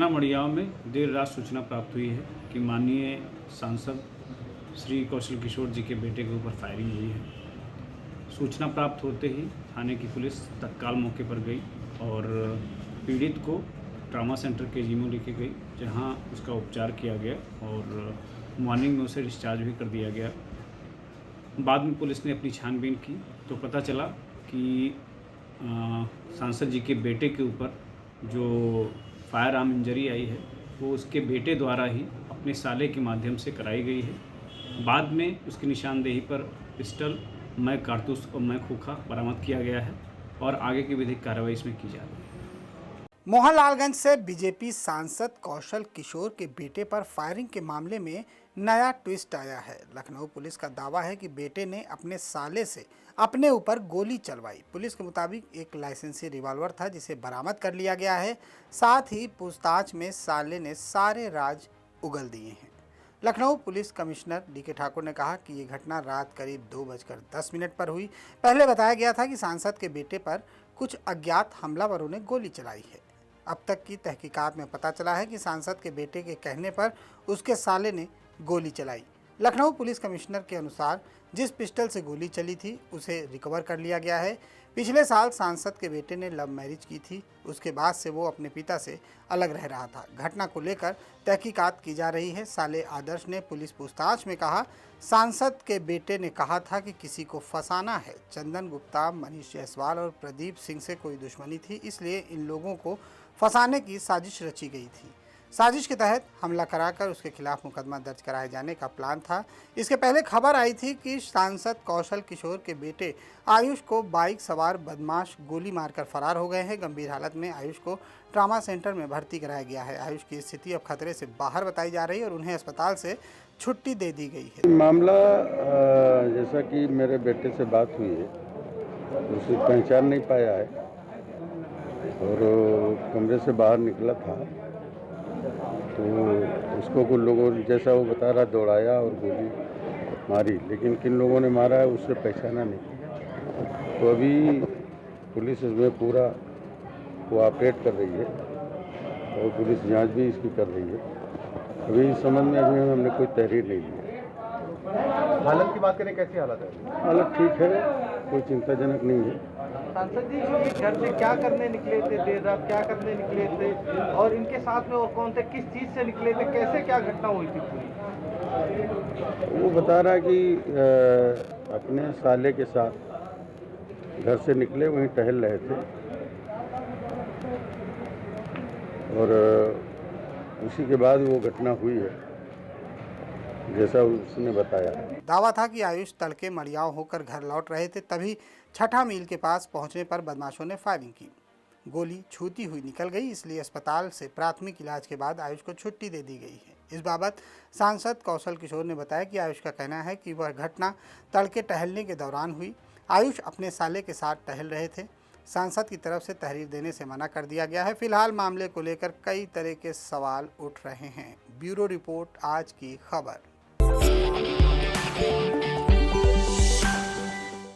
मड़ियाव में देर रात सूचना प्राप्त हुई है कि माननीय सांसद श्री कौशल किशोर जी के बेटे के ऊपर फायरिंग हुई है। सूचना प्राप्त होते ही थाने की पुलिस तत्काल मौके पर गई और पीड़ित को ट्रॉमा सेंटर के जीमो लेके गई, जहां उसका उपचार किया गया और मॉर्निंग में उसे डिस्चार्ज भी कर दिया गया। बाद में पुलिस ने अपनी छानबीन की तो पता चला कि सांसद जी के बेटे के ऊपर जो फायर आर्म इंजरी आई है वो उसके बेटे द्वारा ही अपने साले के माध्यम से कराई गई है। बाद में उसकी निशानदेही पर पिस्टल, मय कारतूस और मय खोखा बरामद किया गया है और आगे की विधिक कार्रवाई इसमें की जा रही है। मोहनलालगंज से बीजेपी सांसद कौशल किशोर के बेटे पर फायरिंग के मामले में नया ट्विस्ट आया है। लखनऊ पुलिस का दावा है कि बेटे ने अपने साले से अपने ऊपर गोली चलवाई। पुलिस के मुताबिक एक लाइसेंसी रिवॉल्वर था जिसे बरामद कर लिया गया है। साथ ही पूछताछ में साले ने सारे राज उगल दिए हैं। Lucknow police commissioner DK Thakur ने कहा कि ये घटना रात करीब 2:10 पर हुई। पहले बताया गया था कि सांसद के बेटे पर कुछ अज्ञात हमलावरों ने गोली चलाई है। अब तक की तहकीकात में पता चला है कि सांसद के बेटे के कहने पर उसके साले ने गोली चलाई। लखनऊ पुलिस कमिश्नर के अनुसार जिस पिस्टल से गोली चली थी उसे रिकवर कर लिया गया है। पिछले साल सांसद के बेटे ने लव मैरिज की थी, उसके बाद से वो अपने पिता से अलग रह रहा था। घटना को लेकर तहकीकात की जा रही है। साले आदर्श ने पुलिस पूछताछ में कहा, सांसद के बेटे ने कहा था कि किसी को फंसाना है। चंदन गुप्ता, मनीष जायसवाल और प्रदीप सिंह से कोई दुश्मनी थी, इसलिए इन लोगों को फंसाने की साजिश रची गई थी। साजिश के तहत हमला कराकर उसके खिलाफ मुकदमा दर्ज कराए जाने का प्लान था। इसके पहले खबर आई थी कि सांसद कौशल किशोर के बेटे आयुष को बाइक सवार बदमाश गोली मारकर फरार हो गए हैं। गंभीर हालत में आयुष को ट्रॉमा सेंटर में भर्ती कराया गया है। आयुष की स्थिति अब खतरे से बाहर बताई जा रही है और उन्हें अस्पताल से छुट्टी दे दी गई है। मामला जैसा कि मेरे बेटे से बात हुई है, उसे पहचान नहीं पाया है और कमरे से बाहर निकला था तो उसको कुछ लोगों ने, जैसा वो बता रहा, दौड़ाया और गोली मारी, लेकिन किन लोगों ने मारा है उससे पहचाना नहीं। तो अभी पुलिस इसमें पूरा कोऑपरेट कर रही है और पुलिस जांच भी इसकी कर रही है। अभी इस संबंध में अभी हमने कोई तहरीर नहीं दी है। हालत की बात करें, कैसी हालत है? हालत ठीक है, कोई चिंताजनक नहीं है। सांसद जी ये घर से क्या करने निकले थे, देर रात क्या करने निकले थे और इनके साथ में और कौन थे, किस चीज़ से निकले थे, कैसे क्या घटना हुई थी पूरी? वो बता रहा कि अपने साले के साथ घर से निकले, वहीं टहल रहे थे और उसी के बाद वो घटना हुई है जैसा उसने बताया। दावा था कि आयुष तड़के मड़ियाव होकर घर लौट रहे थे, तभी छठा मील के पास पहुंचने पर बदमाशों ने फायरिंग की। गोली छूती हुई निकल गई, इसलिए अस्पताल से प्राथमिक इलाज के बाद आयुष को छुट्टी दे दी गई है। इस बाबत सांसद कौशल किशोर ने बताया कि आयुष का कहना है कि वह घटना तड़के टहलने के दौरान हुई। आयुष अपने साले के साथ टहल रहे थे। सांसद की तरफ से तहरीर देने से मना कर दिया गया है। फिलहाल मामले को लेकर कई तरह के सवाल उठ रहे हैं। ब्यूरो रिपोर्ट, आज की खबर।